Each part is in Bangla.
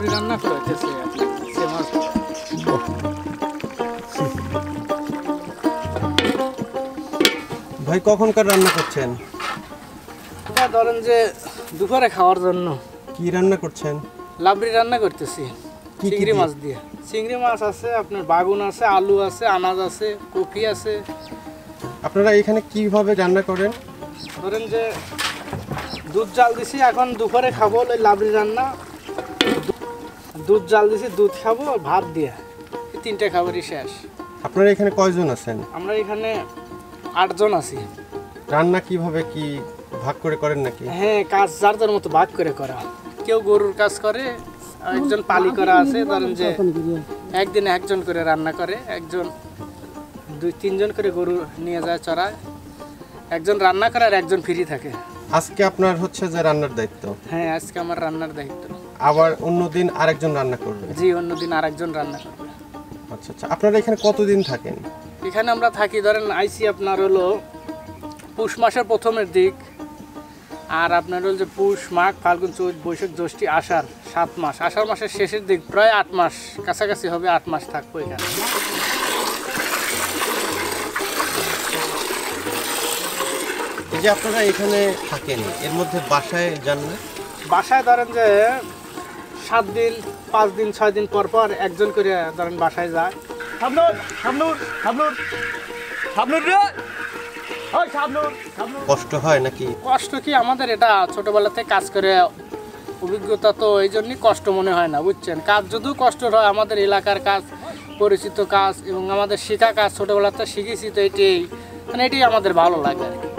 লাবড়ি রান্না করেছে ভাই কখনকার রান্না করছেন? এটা ধরেন যে দুপুরে খাওয়ার জন্য। কি রান্না করছেন? লাবড়ি রান্না করতেছি কি চিংড়ি দিয়ে? মাছ দিয়ে। চিংড়ি মাছ আছে, আপনার বাগুন আছে, আলু আছে, আনাজ আছে, কপি আছে। আপনারা এখানে কিভাবে রান্না করেন? ধরেন যে দুধ জাল দিছি, এখন দুপুরে খাবো ওই লাবড়ি রান্না। দুধ জাল দিছি, দুধ খাবো ভাত দিয়ে, এই তিনটে খাবারই শেষ। আপনারা এখানে কয়জন আছেন? আমরা এখানে 8 জন আছি। রান্না কিভাবে কি ভাগ করে করেন নাকি? হ্যাঁ, কাজ যার যার মতো ভাগ করে করা। কেউ গরুর কাজ করে, একজন পালি করা আছে, ধরেন যে একদিনে একজন করে রান্না করে, একজন 2-3 জন করে গরু নিয়ে যায় চড়ায়, একজন রান্না করে আর একজন ফ্রি থাকে। আজকে আপনার হচ্ছে যে রান্নার দায়িত্ব? হ্যাঁ, আজকে আমার রান্নার দায়িত্ব। আবার অন্যদিন আরেকজন রান্না করবে? জি, অন্যদিন আরেকজন রান্না করবে। আচ্ছা আচ্ছা। আপনারা এখানে কতদিন থাকেন? এখানে আমরা থাকি ধরেন আইসি আপনার হলো পৌষ মাসের প্রথমের দিক, আর আপনার হলো যে পৌষ, মাঘ, ফাল্গুন, চৈত, বৈশাখ, জ্যৈষ্ঠী, আষাঢ়, 7 মাস। আষাঢ় মাসের শেষের দিক, প্রায় 8 মাস কাছাকাছি হবে, 8 মাস থাকবো এখানে। এই যে আপনারা এখানে থাকেন, এর মধ্যে বাসায় যান না? বাসায় ধরেন যে 7 দিন, 5 দিন, 6 দিন পর পর একজন করে ধরেন বাসায় যায়। কষ্ট হয় নাকি? কষ্ট কি, আমাদের এটা ছোটবেলা থেকে কাজ করে অভিজ্ঞতা, তো এই জন্যই কষ্ট মনে হয় না, বুঝছেন। কাজ যদিও কষ্ট হয়, আমাদের এলাকার কাজ, পরিচিত কাজ এবং আমাদের শেখা কাজ ছোটবেলাতে শিখেছি, তো এটাই মানে এটাই আমাদের ভালো লাগে আর কি।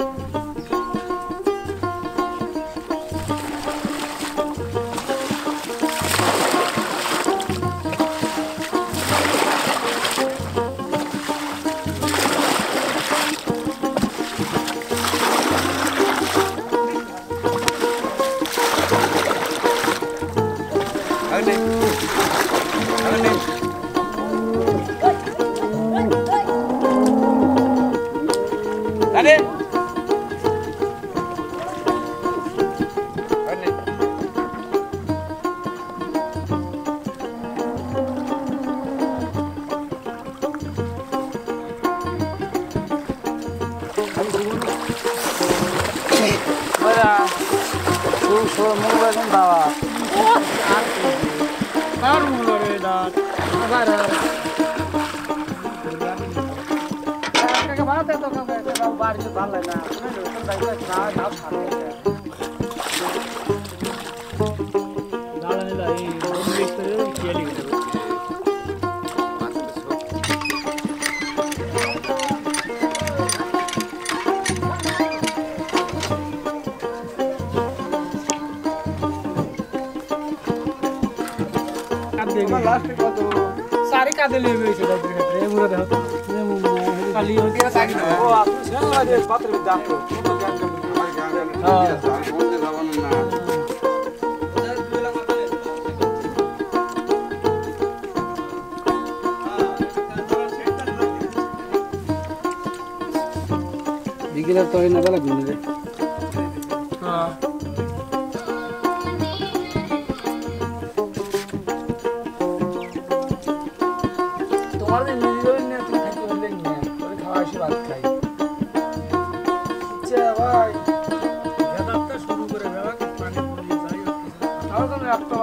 सारी का दिले हुए से रे मुरा दे खाली हो गया सारी ओ आप चल वाले पात्र में जाओ हां बोलते जावन ना बिगिलर तो ही ना लगा रे हां শুরু করে দেওয়া পানি পড়িয়ে যায় আর একটা